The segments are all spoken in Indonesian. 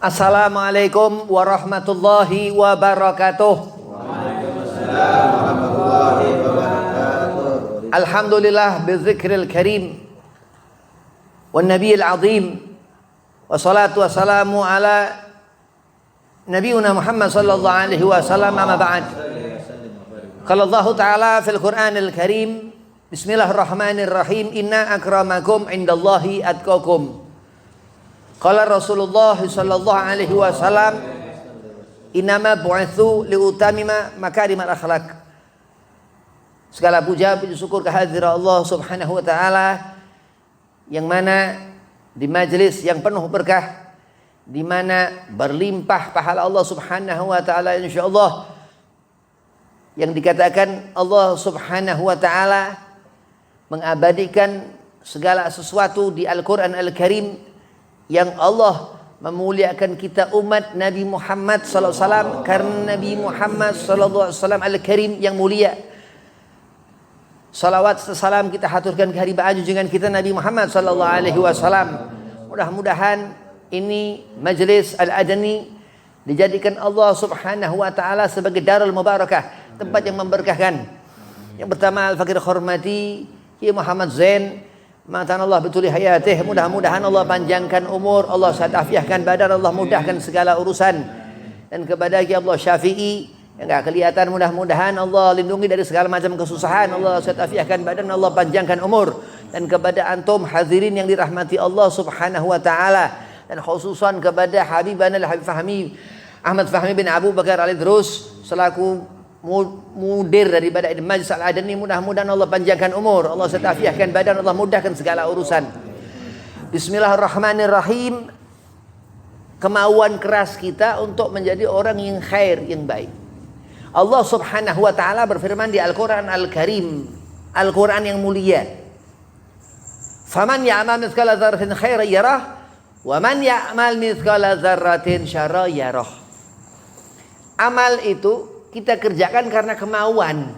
Assalamualaikum warahmatullahi wabarakatuh. Waalaikumsalam warahmatullahi wabarakatuh. Alhamdulillah bidzikril karim wan nabiyil azim wassalatu wassalamu ala nabiyuna Muhammad sallallahu alaihi wasallam, amma ba'd. Qala Allah Ta'ala fil Qur'anil Karim, bismillahirrahmanirrahim, inna akramakum indallahi atqakum. Qala Rasulullah sallallahu alaihi wasallam, innama bu'itsu liutamima makarimal akhlak. Segala puja puji syukur kehadirat Allah Subhanahu wa taala yang mana di majelis yang penuh berkah, di mana berlimpah pahala Allah Subhanahu wa taala insyaallah, yang dikatakan Allah Subhanahu wa taala mengabadikan segala sesuatu di Al-Qur'an Al-Karim, yang Allah memuliakan kita umat Nabi Muhammad sallallahu alaihi wasallam karena Nabi Muhammad sallallahu alaihi wasallam Al-Karim yang mulia. Salawat salam kita haturkan ke hari junjungan kita Nabi Muhammad sallallahu alaihi wasallam. Mudah-mudahan ini majlis Al-Adani dijadikan Allah Subhanahu wa taala sebagai darul mubarakah, tempat yang memberkahkan. Yang pertama al-fakir hormati Kiai Muhammad Zain, matan Allah betuli hayatih, mudah-mudahan Allah panjangkan umur, Allah afiahkan badan, Allah mudahkan segala urusan. Dan kepada Kiai Allah Syafi'i yang enggak kelihatan, mudah-mudahan Allah lindungi dari segala macam kesusahan, Allah afiahkan badan, Allah panjangkan umur. Dan kepada antum hadirin yang dirahmati Allah Subhanahu wa taala, dan khususan kepada Habibana Habib Fahmi Ahmad Fahmi bin Abu Bakar Al-Idrus selaku mudir daripada Majlis Al-Adani, mudah-mudahan Allah panjangkan umur, Allah afiahkan badan, Allah mudahkan segala urusan. Bismillahirrahmanirrahim. Kemauan keras kita untuk menjadi orang yang khair, yang baik. Allah Subhanahu wa taala berfirman di Al-Qur'an Al-Karim, Al-Qur'an yang mulia, "Faman ya'mal mithqala dzarratin khairan yarah, wa man ya'mal mithqala dzarratin syarran yarah." Amal itu kita kerjakan karena kemauan.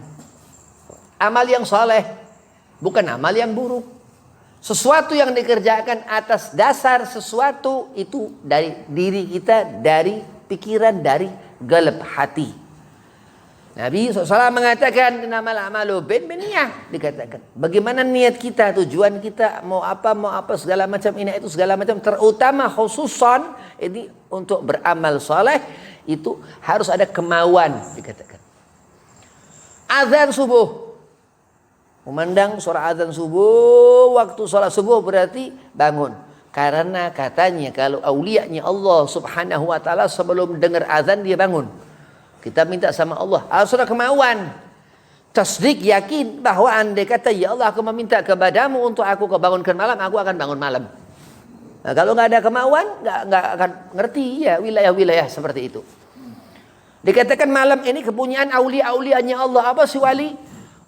Amal yang soleh, bukan amal yang buruk. Sesuatu yang dikerjakan atas dasar sesuatu itu dari diri kita, dari pikiran, dari gelap hati. Nabi SAW mengatakan, innamal a'malu binniyah, dikatakan. Bagaimana niat kita, tujuan kita, mau apa segala macam, ini itu segala macam, terutama khususan ini untuk beramal soleh, itu harus ada kemauan, dikatakan. Azan subuh, memandang suara azan subuh, waktu sholat subuh berarti bangun. Karena katanya kalau aulianya Allah Subhanahu wa taala sebelum dengar azan dia bangun. Kita minta sama Allah, harus ada kemauan. Tasdik, yakin bahwa andai kata ya Allah aku meminta kepadamu untuk aku kebangunkan malam, aku akan bangun malam. Nah, kalau nggak ada kemauan, nggak akan ngerti ya wilayah-wilayah seperti itu. Dikatakan malam ini kepunyaan aulia-aulianya Allah. Apa sih wali?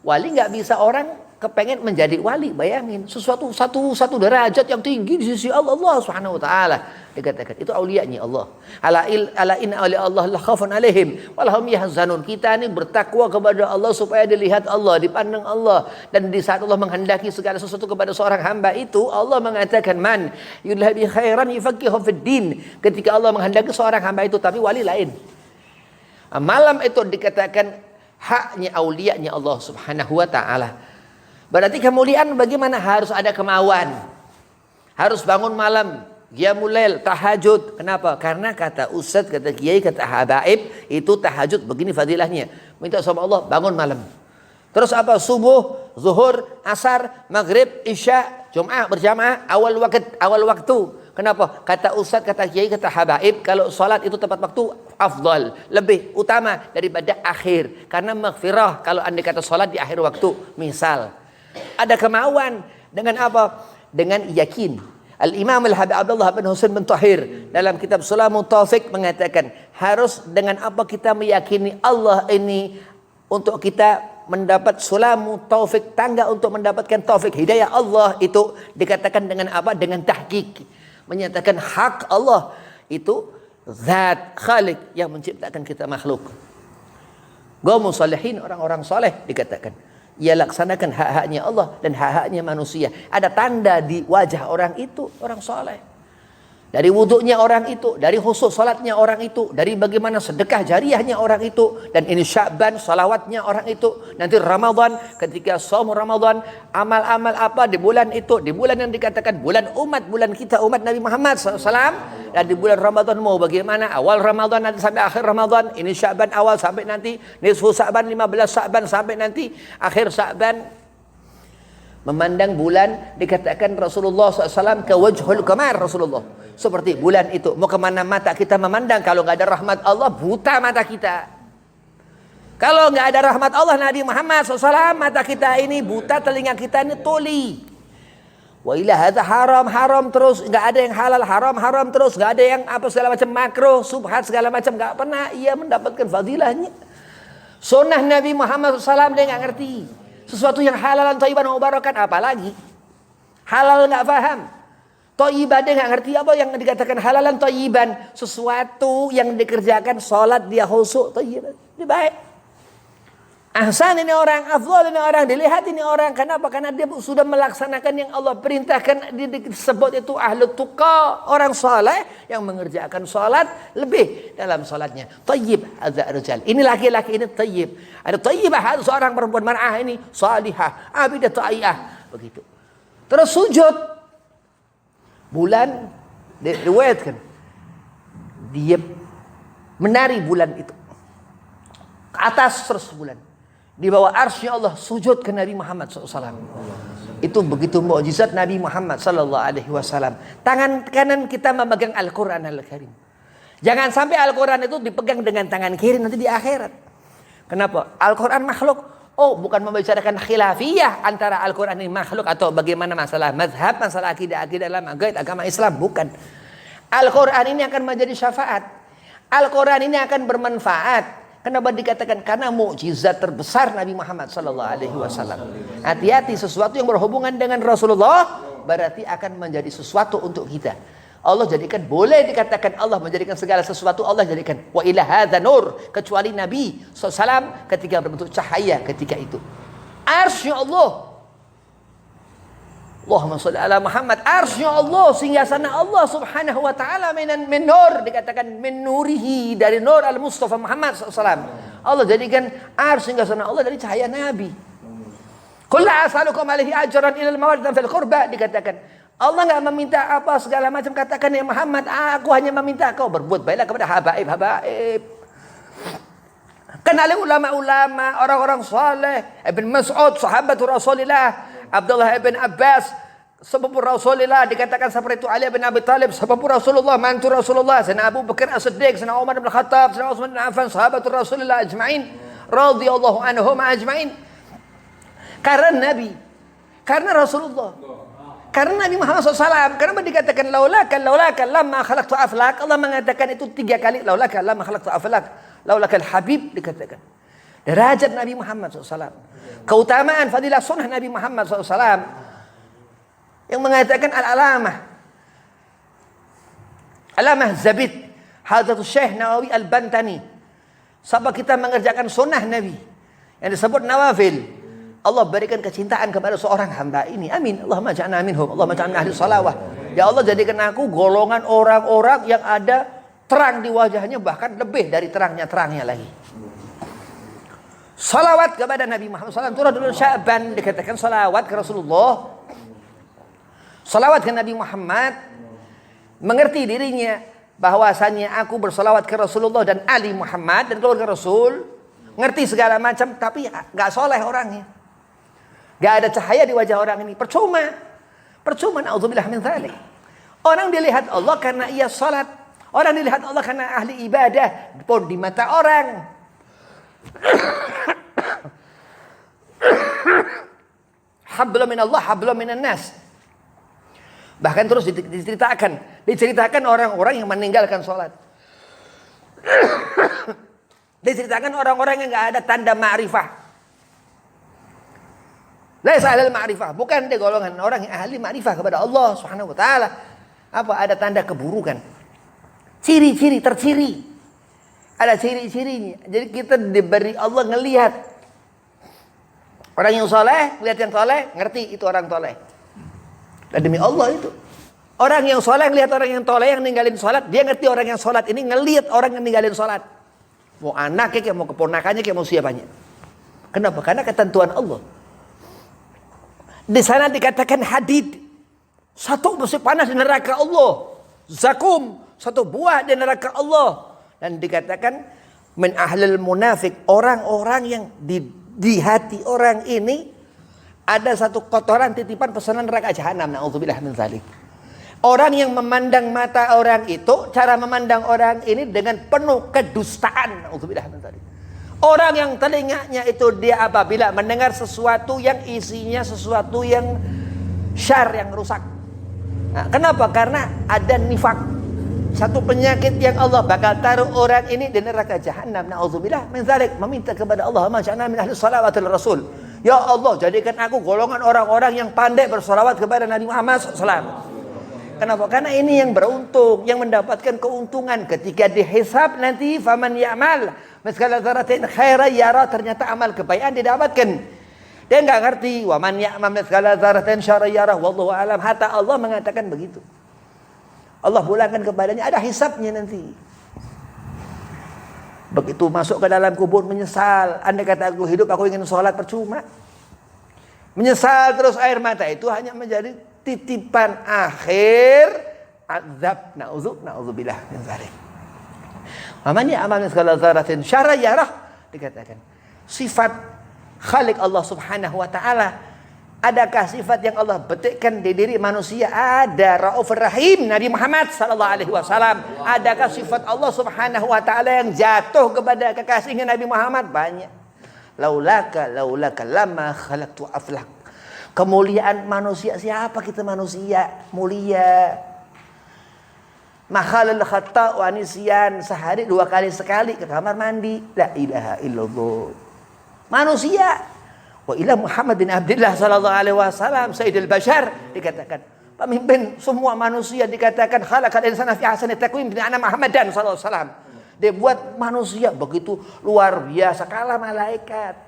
Wali nggak bisa orang kepengen menjadi wali. Bayangin satu derajat yang tinggi di sisi Allah Subhanahu wa taala. Dikatakan itu aulianya Allah. Ala inna auliya Allah la khaufun alaihim wa lahum yahzanun. Kita ini bertakwa kepada Allah supaya dilihat Allah, dipandang Allah, dan di saat Allah menghendaki segala sesuatu kepada seorang hamba itu, Allah mengatakan man yudhabi khairan yufaqihu fid din. Ketika Allah menghendaki seorang hamba itu, tapi wali lain. Malam itu dikatakan haknya aulianya Allah Subhanahu wa taala. Berarti kemuliaan bagaimana? Harus ada kemauan. Harus bangun malam, qiyamul lail, tahajud. Kenapa? Karena kata ustaz, kata kiai, kata habaib, itu tahajud begini fadilahnya. Minta sama Allah bangun malam. Terus apa? Subuh, zuhur, asar, maghrib, isya, Jum'ah berjamaah awal waktu. Kenapa? Kata ustaz, kata kiai, kata habaib, kalau salat itu tepat waktu afdal, lebih utama daripada akhir. Karena maghfirah kalau andai kata salat di akhir waktu. Misal ada kemauan dengan apa? Dengan yakin. Al-Imam Al-Habib Abdullah bin Husain bin Tahir dalam kitab Sulamut Taufiq mengatakan, harus dengan apa kita meyakini Allah ini untuk kita mendapat sulamut taufik, tangga untuk mendapatkan taufik hidayah Allah itu dikatakan dengan apa? Dengan tahqiq. Menyatakan hak Allah itu zat khalik yang menciptakan kita makhluk. Qaum salihin, orang-orang saleh dikatakan. Ia laksanakan hak-haknya Allah dan hak-haknya manusia. Ada tanda di wajah orang itu, orang saleh. Dari wuduknya orang itu, dari khusus salatnya orang itu, dari bagaimana sedekah jariahnya orang itu, dan ini Sya'ban salawatnya orang itu. Nanti Ramadan, ketika saum Ramadan, amal-amal apa di bulan itu, di bulan yang dikatakan bulan umat, bulan kita umat Nabi Muhammad SAW. Dan di bulan Ramadan mau bagaimana, awal Ramadan nanti sampai akhir Ramadan, ini Sya'ban awal sampai nanti nisfu Sya'ban, 15 Sya'ban sampai nanti akhir Sya'ban. Memandang bulan dikatakan Rasulullah SAW ke wajhul qamar Rasulullah. Seperti bulan itu. Mau kemana mata kita memandang. Kalau nggak ada rahmat Allah, buta mata kita. Kalau nggak ada rahmat Allah, Nabi Muhammad SAW, mata kita ini buta, telinga kita ini tuli. Wa ila hadza haram terus. Nggak ada yang halal, haram terus. Nggak ada yang apa segala macam makruh, subhat segala macam. Nggak pernah ia mendapatkan fadilahnya. Sunnah Nabi Muhammad SAW dia nggak ngerti. Sesuatu yang halalan, thayyiban, mubarakan, apalagi halal nggak paham. Thayyiban dia nggak ngerti apa yang dikatakan halalan, thayyiban. Sesuatu yang dikerjakan, sholat dia khusyuk, thayyiban, dia baik. Ahsan ini orang, afdal ini orang, dilihat ini orang. Kenapa? Karena dia sudah melaksanakan yang Allah perintahkan. Disebut itu ahlu tuqa, orang saleh yang mengerjakan salat lebih dalam salatnya. Tayyib hadza rijal. Ini laki-laki ini tayyib. Ada tayyibah seorang perempuan mar'ah ini salihah, abidah ta'iyah, begitu. Terus sujud. Bulan diriwayatkan dia menari bulan itu ke atas terus bulan. Di bawah arsy Allah sujud ke Nabi Muhammad SAW. Itu begitu mukjizat Nabi Muhammad SAW. Tangan kanan kita memegang Al-Quran Al-Karim. Jangan sampai Al-Quran itu dipegang dengan tangan kiri nanti di akhirat. Kenapa? Al-Quran makhluk. Oh, bukan membicarakan khilafiyah antara Al-Quran ini makhluk atau bagaimana masalah mazhab, masalah akidah dalam agama Islam. Bukan. Al-Quran ini akan menjadi syafaat. Al-Quran ini akan bermanfaat. Kenapa dikatakan? Karena mukjizat terbesar Nabi Muhammad SAW. Hati-hati, sesuatu yang berhubungan dengan Rasulullah berarti akan menjadi sesuatu untuk kita. Allah jadikan, boleh dikatakan Allah menjadikan segala sesuatu, Allah jadikan wa ila hadza nur, kecuali Nabi SAW ketika berbentuk cahaya ketika itu. Arsy Allah, Allahumma sholli ala Muhammad, arsy Allah, singgasana Allah subhanahu wa ta'ala min nur, dikatakan min nurihi, dari nur al-Mustafa Muhammad SAW. Allah jadikan arsy singgasana Allah dari cahaya Nabi. Qul la as'alukum alaihi ajran illa al-mawaddah fil qurba, dikatakan Allah nggak meminta apa segala macam, katakan ya Muhammad, aku hanya meminta kau berbuat baiklah kepada habaib. Kenali ulama-ulama, orang-orang saleh, Ibn Mas'ud, sahabat Rasulullah, Abdullah ibn Abbas, sepupu Rasulullah, dikatakan seperti itu Ali bin Abi Thalib, sepupu Rasulullah, mantu Rasulullah, Sayyidina Abu Bakar As-Siddiq, Sayyidina Umar bin Khattab, Sayyidina Utsman bin Affan, sahabat Rasulullah ajma'in, radhiyallahu anhum ajma'in. Karena Nabi, karena Rasulullah, karena Nabi Muhammad SAW. Kenapa dikatakan laulaka lamma khalaqtu aflak? Allah mengatakan itu 3 kali, laulaka lamma khalaqtu aflak, laulaka al-habib, dikatakan derajat Nabi Muhammad SAW, keutamaan fadilah sunnah Nabi Muhammad SAW yang mengatakan alamah zabid Hadratus Syekh Nawawi Al-Bantani, sebab kita mengerjakan sunnah Nabi yang disebut nawafil, Allah berikan kecintaan kepada seorang hamba ini. Amin. Allahumma ja'alna minhum, Allahumma ja'alna ahli salawah. Ya Allah, jadikan aku golongan orang-orang yang ada terang di wajahnya, bahkan lebih dari terangnya lagi. Salawat kepada Nabi Muhammad SAW. Turah dulu Sya'ban, dikatakan salawat ke Rasulullah. Salawat ke Nabi Muhammad. Mengerti dirinya bahwasannya aku bersalawat ke Rasulullah dan Ali Muhammad dan keluarga Rasul. Ngerti segala macam, tapi gak soleh orangnya. Gak ada cahaya di wajah orang ini. Percuma. Na'udzubillah min dzalik. Orang dilihat Allah karena ia salat. Orang dilihat Allah karena ahli ibadah. Pun di mata orang hablum minallah, hablum minan nas. Bahkan terus diceritakan orang-orang yang meninggalkan sholat. Diceritakan orang-orang yang nggak ada tanda ma'rifah. Laisa ahlul ma'rifah, bukan dia golongan orang yang ahli ma'rifah kepada Allah Subhanahu wa taala. Apa? Ada tanda keburukan. Ciri-ciri terciri. Ada ciri-cirinya. Jadi kita diberi Allah ngelihat orang yang soleh, lihat yang soleh, ngerti itu orang soleh. Dan demi Allah itu. Orang yang sholat ngelihat orang yang toleh yang ninggalin sholat, dia ngerti orang yang sholat ini ngelihat orang yang ninggalin sholat. Mau anaknya, kayak mau keponakannya, kayak mau siapanya. Kenapa? Karena ketentuan Allah. Di sana dikatakan hadid, satu besi panas di neraka Allah. Zakum, satu buah di neraka Allah. Dan dikatakan min ahlil munafik, orang-orang yang di hati orang ini ada satu kotoran titipan pesanan neraka jahanam. Na'udzubillah min dzalik. Orang yang memandang mata orang itu, cara memandang orang ini dengan penuh kedustaan. Na'udzubillah min dzalik. Orang yang telinganya itu dia apabila mendengar sesuatu yang isinya sesuatu yang syar, yang rusak. Nah, kenapa? Karena ada nifak. Satu penyakit yang Allah bakal taruh orang ini di neraka jahanam. Na'udzubillah min dzalik. Meminta kepada Allah, "Maj'alna min ahli shalawatil rasul." Ya Allah, jadikan aku golongan orang-orang yang pandai bersolawat kepada Nabi Muhammad SAW. Kenapa? Karena ini yang beruntung, yang mendapatkan keuntungan ketika dihisab nanti. Faman ya'mal mithqala dzarratin khairan yara, ternyata amal kebaikan didapatkan. Dia nggak ngerti. Wa man ya'mal mithqala dzarratin syarran yara, wallahu alam. Hatta Allah mengatakan begitu. Allah pulangkan kepadanya, ada hisabnya nanti. Begitu masuk ke dalam kubur menyesal. Andai kata aku hidup, aku ingin sholat percuma. Menyesal terus, air mata itu hanya menjadi titipan akhir azab. Na'udzubillah min dzalik. Waman ya'mal mithqala dzarratin syarran yarah, dikatakan sifat Khalik Allah Subhanahu wa taala. Adakah sifat yang Allah betikkan di diri manusia? Ada. Raufur Rahim, Nabi Muhammad sallallahu alaihi wasallam. Adakah sifat Allah Subhanahu wa taala yang jatuh kepada kekasihnya Nabi Muhammad? Banyak. Laulaka lama khalaqtu aflak. Kemuliaan manusia, siapa kita manusia? Mulia. Makhalal khata' wa nisyan, sehari 2 kali sekali ke kamar mandi. La ilaha illallah. Manusia. Wa ila Muhammad bin Abdullah sallallahu alaihi wasallam sayyidul bashar, dikatakan pemimpin semua manusia, dikatakan khalaqal insana fi ahsani taqwim bin ana Muhammadan sallallahu alaihi wasallam. Dia buat manusia begitu luar biasa, kalah malaikat,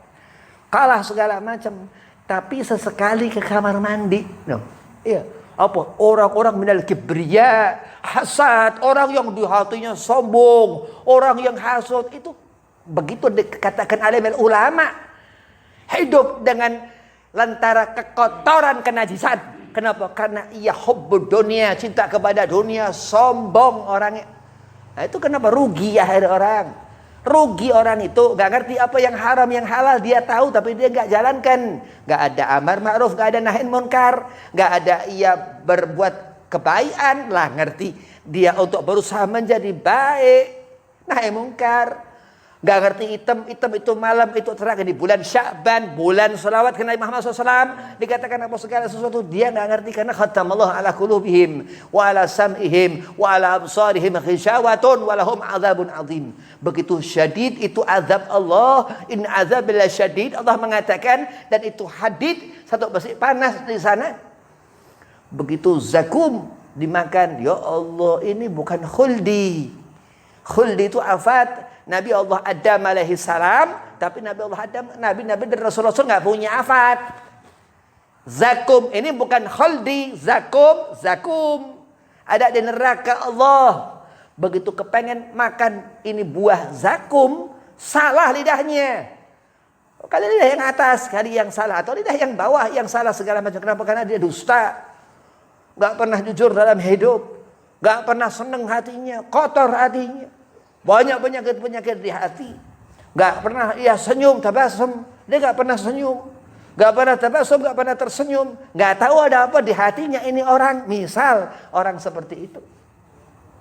kalah segala macam. Tapi sesekali ke kamar mandi. No. Iya. Apa? Orang-orang minal kibriya, hasad, orang yang di hatinya sombong, orang yang hasad itu begitu dikatakan alim ulama, hidup dengan lantara kekotoran, kenajisan. Kenapa? Karena ia hubbud dunia, cinta kepada dunia, sombong orangnya. Nah, itu kenapa rugi akhir orang. Rugi orang itu gak ngerti apa yang haram yang halal, dia tahu tapi dia gak jalankan. Gak ada amar ma'ruf, gak ada nahi munkar, gak ada ia berbuat kebaikan lah, ngerti dia untuk berusaha menjadi baik, nahi munkar. Gak ngerti hitam itu malam itu terang di bulan Sya'ban, bulan selawat ke Nabi Muhammad SAW. Dikatakan apa segala sesuatu dia gak ngerti, karena khatamallahu ala qulubihim wa ala sam'ihim wa ala absarihim khishawatun wa lahum azabun azim. Begitu syadid itu azab Allah, in azabillah syadid, Allah mengatakan, dan itu hadid, satu besi panas di sana. Begitu zakum dimakan, ya Allah, ini bukan khuldi. Khuldi itu afat. Nabi Allah Adam alaihi salam, tapi Nabi Allah Adam, Nabi dan Rasul-Rasul nggak punya afat. Zakum ini bukan khuldi, zakum ada di neraka Allah. Begitu kepengen makan ini buah zakum, salah lidahnya. Kali lidah yang atas, kali yang salah, atau lidah yang bawah yang salah segala macam. Kenapa? Karena dia dusta, nggak pernah jujur dalam hidup, nggak pernah seneng hatinya, kotor hatinya. Banyak penyakit-penyakit di hati. Gak pernah ia senyum, tabasum. Dia gak pernah senyum. Gak pernah tabasum, gak pernah tersenyum. Gak tahu ada apa di hatinya ini orang. Misal, orang seperti itu.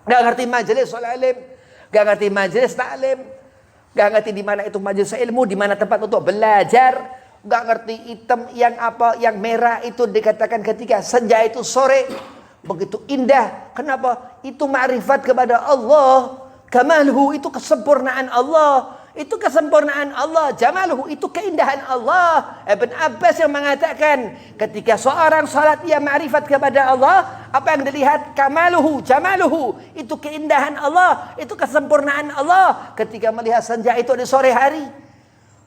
Gak ngerti majelis alim. Gak ngerti majelis taklim. Gak ngerti di mana itu majelis ilmu, di mana tempat untuk belajar. Gak ngerti hitam yang apa, yang merah itu dikatakan ketika senja itu sore. Begitu indah. Kenapa? Itu ma'rifat kepada Allah. Kamaluhu itu kesempurnaan Allah. Itu kesempurnaan Allah. Jamaluhu itu keindahan Allah. Ibn Abbas yang mengatakan ketika seorang salat ia ma'rifat kepada Allah, apa yang dilihat? Kamaluhu, jamaluhu, itu keindahan Allah, itu kesempurnaan Allah. Ketika melihat senja itu di sore hari,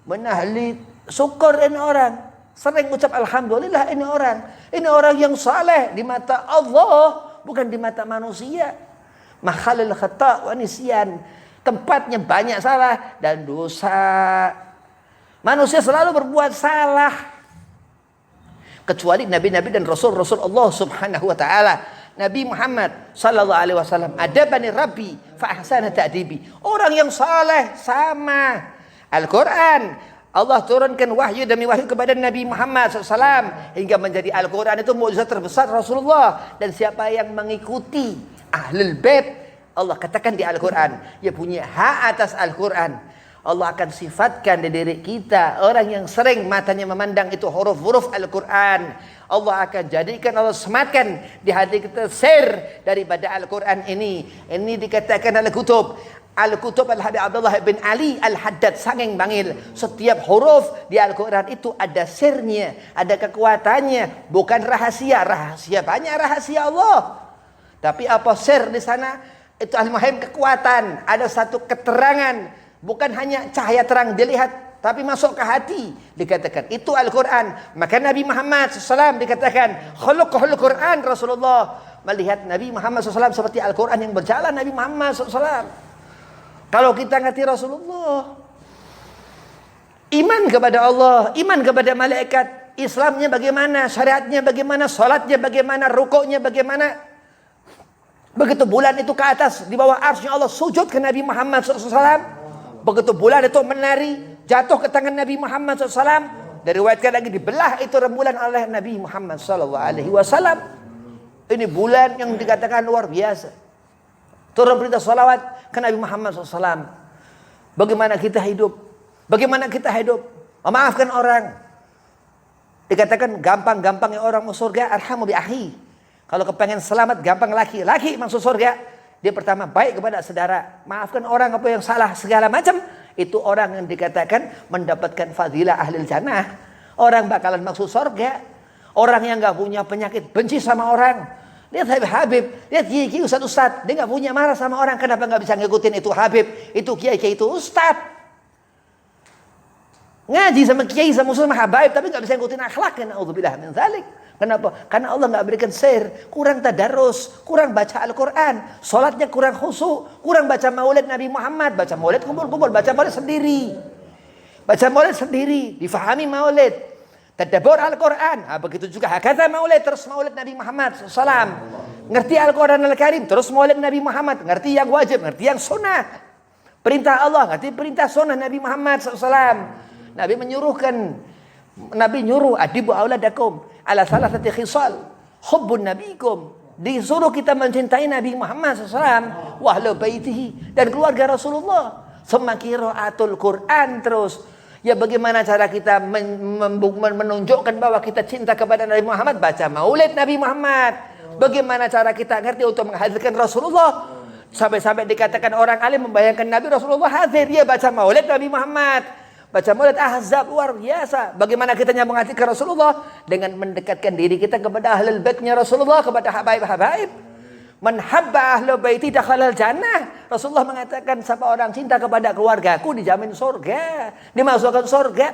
menahli syukur ini orang, sering ucap alhamdulillah ini orang yang saleh di mata Allah. bukan di mata manusia. Mahallul khata' wa nisyan. Tempatnya banyak salah dan dosa. Manusia selalu berbuat salah. Kecuali nabi-nabi dan rasul-rasul Allah Subhanahu wa taala. Nabi Muhammad sallallahu alaihi wasallam, adabani rabbi fa ahsana ta'dibi. Orang yang saleh sama. Al-Qur'an, Allah turunkan wahyu demi wahyu kepada Nabi Muhammad SAW hingga menjadi Al-Quran itu mukjizat terbesar Rasulullah. Dan siapa yang mengikuti Ahlul Bait, Allah katakan di Al-Quran, dia punya hak atas Al-Quran. Allah akan sifatkan di diri kita orang yang sering matanya memandang itu huruf-huruf Al-Quran. Allah akan jadikan, Allah sematkan di hati kita sir daripada Al-Quran ini. Ini dikatakan Al-Kutub. Al-Kutub Al-Habib Abdullah bin Ali Al-Haddad saking bangil. Setiap huruf di Al-Quran itu ada sirnya, ada kekuatannya, bukan rahasia. Rahasia banyak rahasia Allah. Tapi apa sir di sana? Itu al-muhim kekuatan. Ada satu keterangan, bukan hanya cahaya terang dilihat, tapi masuk ke hati. Dikatakan itu Al-Quran. Maka Nabi Muhammad SAW dikatakan khuluqul Quran. Rasulullah melihat Nabi Muhammad SAW seperti Al-Quran yang berjalan. Nabi Muhammad SAW. Kalau kita ngerti Rasulullah, iman kepada Allah, iman kepada malaikat, Islamnya bagaimana, syariatnya bagaimana, salatnya bagaimana, rukuknya bagaimana. Begitu bulan itu ke atas, di bawah arsy Allah, sujud ke Nabi Muhammad SAW. Begitu bulan itu menari, jatuh ke tangan Nabi Muhammad SAW. Diriwayatkan lagi dibelah itu rembulan oleh Nabi Muhammad SAW. Ini bulan yang dikatakan luar biasa. Turun perintah salawat ke Nabi Muhammad SAW. Bagaimana kita hidup? Bagaimana kita hidup? Memaafkan orang. Dikatakan gampang-gampangnya orang masuk surga, arhamu bi akhi. Kalau kepengen selamat gampang laki masuk surga. Dia pertama baik kepada saudara, maafkan orang apa yang salah segala macam. Itu orang yang dikatakan mendapatkan fadilah ahlil jannah. Orang bakalan masuk surga. Orang yang enggak punya penyakit benci sama orang. Lihat Habib, lihat kiai ustaz, dia nggak punya marah sama orang. Kenapa nggak bisa ngikutin itu Habib, itu kiai itu ustaz? Ngaji sama kiai sama ustaz sama Habib, tapi nggak bisa ngikutin akhlaknya. Nauzubillah min dzalik. Kenapa? Karena Allah nggak berikan sir, kurang tadarus, kurang baca Al-Quran, sholatnya kurang khusyuk, kurang baca maulid Nabi Muhammad, baca maulid kumpul-kumpul, baca maulid sendiri, difahami maulid. Tadabbur Al-Quran, begitu juga hakata maulid, terus maulid Nabi Muhammad SAW. Ngerti Al-Quran Al-Karim, terus maulid Nabi Muhammad. Ngerti yang wajib, ngerti yang sunnah. Perintah Allah, ngerti perintah sunnah Nabi Muhammad SAW. Nabi nyuruh adibu auladakum ala salasati khisal hubbun nabikum. Disuruh kita mencintai Nabi Muhammad SAW wa ahlu baitihi, dan keluarga Rasulullah. Semakiraatul Quran terus. Ya bagaimana cara kita menunjukkan bahwa kita cinta kepada Nabi Muhammad? Baca maulid Nabi Muhammad. Bagaimana cara kita ngerti untuk menghadirkan Rasulullah? Sampai-sampai dikatakan orang alim membayangkan Nabi Rasulullah hadir. Dia baca maulid Nabi Muhammad. Baca maulid Ahzab, luar biasa. Bagaimana kita nyambung hati ke Rasulullah? Dengan mendekatkan diri kita kepada ahlul baitnya Rasulullah, kepada habaib-habaib. Man habba ahlu baiti dakhalal jannah. Rasulullah mengatakan siapa orang cinta kepada keluargaku dijamin surga, dimasukkan surga.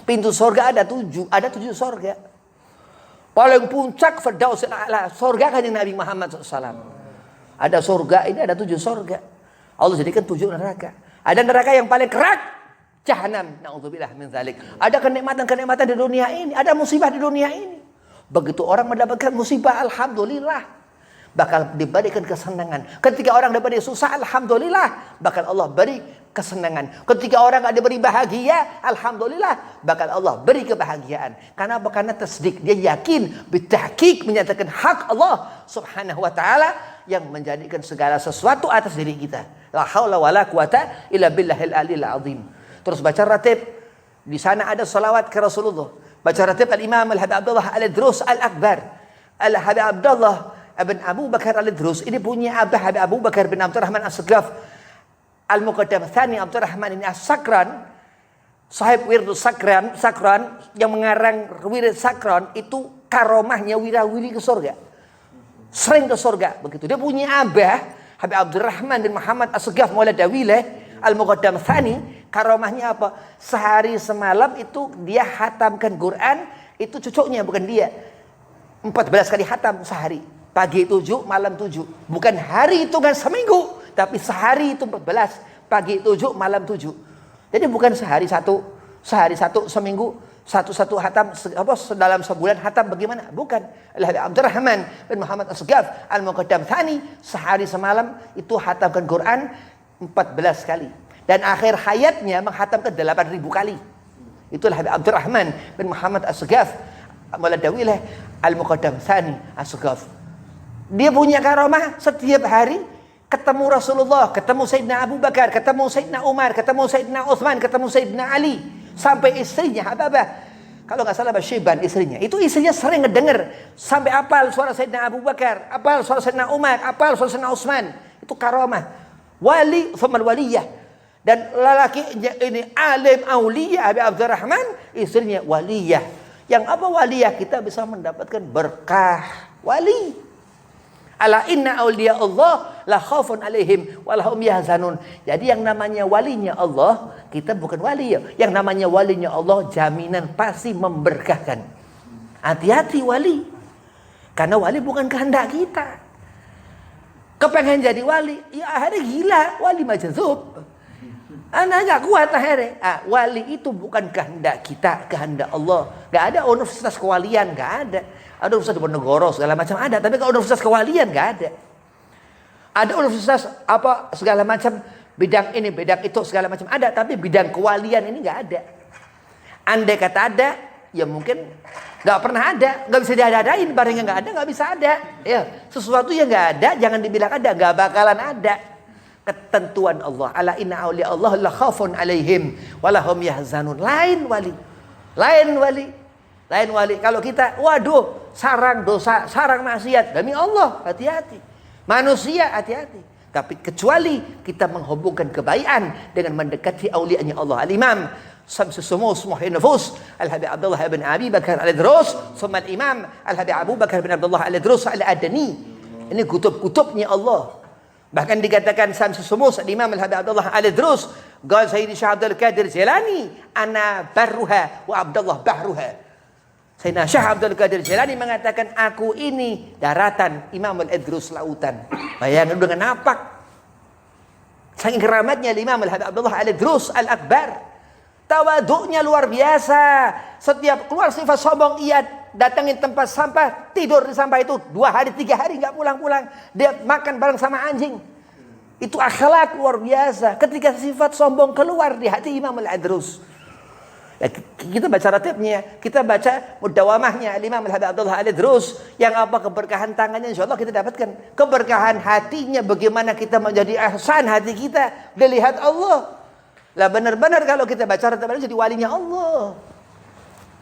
Pintu surga ada 7 surga. Paling puncak Firdausil A'la, surga kanjeng Nabi Muhammad SAW. Ada surga ini, ada 7 surga. Allah jadikan 7 neraka. Ada neraka yang paling kerak, Jahannam. Nauzubillah min dzalik. Ada kenikmatan-kenikmatan di dunia ini, ada musibah di dunia ini. Begitu orang mendapatkan musibah, alhamdulillah, bakal diberikan kesenangan. Ketika orang diberi susah, alhamdulillah, bakal Allah beri kesenangan. Ketika orang ada diberi bahagia, alhamdulillah, bakal Allah beri kebahagiaan. Karena apa? Karena tasdik, dia yakin, bitahqiq, menyatakan hak Allah Subhanahu wa taala yang menjadikan segala sesuatu atas diri kita. La haula wala quwata illa billahil aliyil azim. Terus baca ratib. Di sana ada salawat ke Rasulullah. Baca ratib Al-Imam Al-Habib Abdullah Al-Idrus Al-Akbar. Al-Habib Abdullah bin Abu Bakar Al-Idrus. Ini punya Abah Habib Abu Bakar bin Abdurrahman As-Sagaf. Al-Muqaddam Thani Abdurrahman ini As-Sakran. Sahib Wirdu Sakran yang mengarang Wirid Sakran itu karomahnya wirawiri ke surga. Sering ke surga begitu. Dia punya Abah Habib Abdurrahman bin Muhammad As-Sagaf Maulid Dawileh Al-Muqaddam Thani. Karomahnya apa? Sehari semalam itu dia hatamkan Quran, itu cucunya bukan dia. 14 kali hatam sehari. Pagi 7, malam 7. Bukan hari hitungan seminggu, tapi sehari itu 14. Pagi 7, malam 7. Jadi bukan sehari satu, seminggu satu hatam, dalam sebulan hatam bagaimana? Bukan. Abdurrahman bin Muhammad As-Sagaf Al-Muqaddam Thani, sehari semalam itu hatamkan Quran 14 kali. Dan akhir hayatnya menghatamkan 8.000 kali. Itulah Abdurrahman bin Muhammad As-Sagaf Muladawilah Al-Muqaddam Thani As-Sagaf. Dia punya karamah setiap hari ketemu Rasulullah, ketemu Sayyidina Abu Bakar, ketemu Sayyidina Umar, ketemu Sayyidina Uthman, ketemu Sayyidina Ali, sampai istrinya Hababah, kalau nggak salah Basyiban istrinya, itu istrinya sering ngedenger sampai apal suara Sayyidina Abu Bakar, apal suara Sayyidina Umar, apal suara Sayyidina Uthman. Itu karamah. Wali thumma waliyah. Dan lelakinya ini alim auliya Habib Abdurrahman, istrinya waliyah. Yang apa waliyah? Kita bisa mendapatkan berkah. Wali. Ala inna awliya Allah la khaufun alaihim wa lahum yahzanun. Jadi yang namanya walinya Allah, kita bukan wali ya. Yang namanya walinya Allah jaminan pasti memberkahkan. Hati-hati wali. Karena wali bukan kehendak kita. Kepengen jadi wali, ya akhirnya gila, wali majzub. Anak gak kuat akhirnya. Wali itu bukan kehendak kita, kehendak Allah. Gak ada universitas kewalian, gak ada. Ada universitas Diponegoro segala macam ada, tapi kalau universitas kewalian gak ada. Ada universitas apa segala macam, bidang ini, bidang itu segala macam ada, tapi bidang kewalian ini gak ada. Andai kata ada, ya mungkin gak pernah ada, gak bisa diadain. Barangnya gak ada, gak bisa ada. Ya, sesuatu yang gak ada, jangan dibilang ada, gak bakalan ada. Ketentuan Allah. Ala inna awliya Allah la khaufun alaihim walahum yahzanun. Lain wali. Kalau kita, waduh, sarang dosa, sarang maksiat, demi Allah, hati-hati. Manusia, hati-hati. Tapi kecuali kita menghubungkan kebaikan dengan mendekati aulianya Allah. Al-Imam Samsus Sumus Muhyin Nufus Al-Habib Abdullah bin Abi Bakar Al-Idrus, summa Al-Imam Al-Habib Abu Bakar bin Abdullah Al-Idrus Al-Adani. Ini kutub-kutubnya Allah. Bahkan dikatakan Samsus Sumus Imam Al-Habib Abdullah Al-Idrus, qala Sayyidi Syekh Abdul Qadir Jilani, ana barruha wa Abdullah bahruha. Sayyidina Syekh Abdul Qadir Jilani mengatakan, aku ini daratan, Imam Al-Idrus lautan. Bayangkan dengan napak. Saking keramatnya Imam Al-Habib Abdullah Al-Idrus Al-Akbar. Tawaduknya luar biasa. Setiap keluar sifat sombong, ia datangin tempat sampah, tidur di sampah itu 2 hari 3 hari nggak pulang-pulang. Dia makan bareng sama anjing. Itu akhlak luar biasa. Ketika sifat sombong keluar di hati Imam Al-Idrus, ya, kita baca ratibnya, kita baca mudawamahnya Imam Al-Habib Abdullah Al-Idrus, yang apa keberkahan tangannya insya Allah kita dapatkan. Keberkahan hatinya, bagaimana kita menjadi ihsan hati kita dilihat Allah. Lah benar-benar kalau kita baca ratibnya jadi walinya Allah.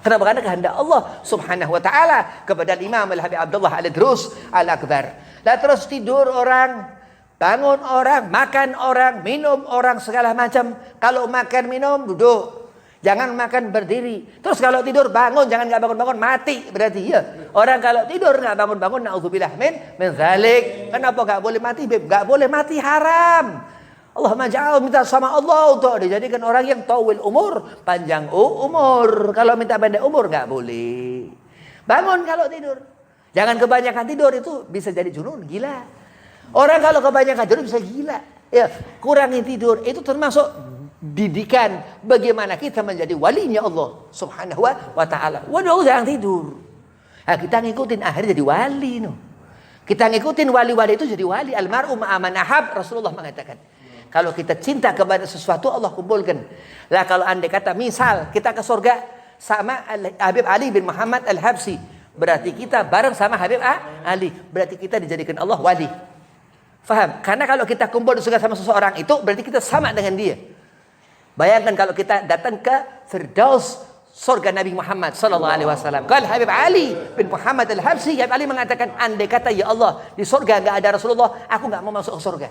Kenapa? Karena kehendak Allah subhanahu wa ta'ala kepada Imam Al-Habib Abdullah Al-Idrus Al-Akbar. Lah terus tidur orang, bangun orang, makan orang, minum orang, segala macam. Kalau makan minum duduk, jangan makan berdiri. Terus kalau tidur bangun, jangan nggak bangun-bangun, mati berarti ya. Orang kalau tidur nggak bangun-bangun, naudzubillah min zalik. Kenapa nggak boleh mati? Nggak boleh mati, haram. Allah maja'al, minta sama Allah untuk dijadikan orang yang tawil umur, panjang umur. Kalau minta pendek umur nggak boleh. Bangun kalau tidur. Jangan kebanyakan tidur, itu bisa jadi junun, gila. Orang kalau kebanyakan tidur bisa gila. Ya, kurangi tidur itu termasuk didikan bagaimana kita menjadi walinya Allah subhanahu wa ta'ala. Waduh, jangan tidur. Nah, kita ngikutin akhirnya jadi wali. No. Kita ngikutin wali-wali itu jadi wali. Almar'u ma'aman ahab, Rasulullah mengatakan. Kalau kita cinta kepada sesuatu, Allah kumpulkan. Lah kalau andai kata misal kita ke surga sama Habib Ali bin Muhammad Al-Habsyi, berarti kita bareng sama Habib Ali. Berarti kita dijadikan Allah wali. Faham? Karena kalau kita kumpul di surga sama seseorang itu, berarti kita sama dengan dia. Bayangkan kalau kita datang ke Firdaus, surga Nabi Muhammad sallallahu alaihi wasallam. Kalau Habib Ali bin Muhammad Al-Habsyi, Habib Ali mengatakan, andai kata ya Allah di surga enggak ada Rasulullah, aku enggak mau masuk ke surga.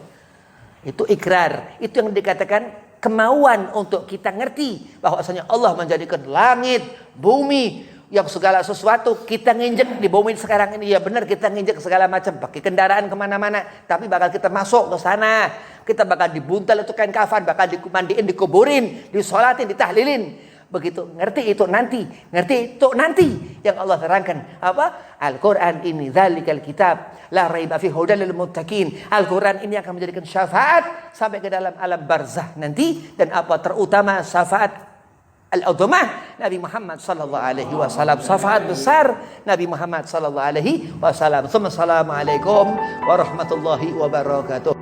Itu ikrar, itu yang dikatakan kemauan untuk kita ngerti bahwasanya Allah menjadikan langit, bumi, yang segala sesuatu kita nginjek di bumi sekarang ini. Ya benar, kita nginjek segala macam, pakai kendaraan kemana-mana, tapi bakal kita masuk ke sana, kita bakal dibuntal itu kain kafan, bakal dimandiin, dikuburin, disolatin, ditahlilin, Begitu ngerti itu nanti yang Allah terangkan apa? Al-Qur'an ini dzalikal kitab la raiba fihi hudal lil muttaqin. Al-Qur'an ini akan menjadikan syafaat sampai ke dalam alam barzah nanti, dan apa terutama syafaat al-udhamah Nabi Muhammad sallallahu alaihi wasallam, syafaat besar Nabi Muhammad sallallahu alaihi wasallam. Assalamualaikum warahmatullahi wabarakatuh.